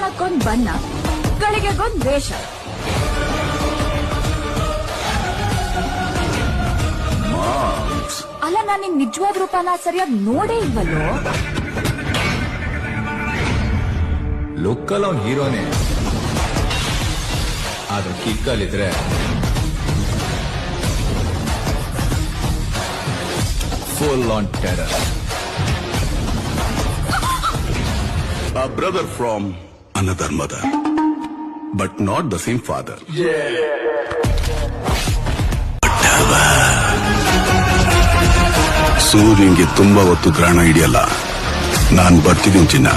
ಬಣ್ಣಕ್ಕೊಂದ್ ಬಣ್ಣ, ಗಳಿಗೆಗೊಂದ್ ವೇಷ. ಅಲ್ಲ, ನಾನ್ ನಿನ್ ನಿಜವಾದ ರೂಪನ ಸರಿಯಾಗಿ ನೋಡೇ ಇಲ್ವಲ್ಲೋ. ಲುಕ್ಕಲ್ ಅವ್ನ್ ಹೀರೋನೇ, ಆದ್ರೆ ಕಿಕ್ಕಲ್ಲಿದ್ರೆ full on terror. A brother from another mother, but not the same father. ಸೂರ್ಯಂಗೆ ತುಂಬಾ ಹೊತ್ತು ಗ್ರಹಣ ಹಿಡಿಯಲ್ಲ. ನಾನ್ ಬರ್ತಿದ್ದೀನಿ ಚಿನ್ನ.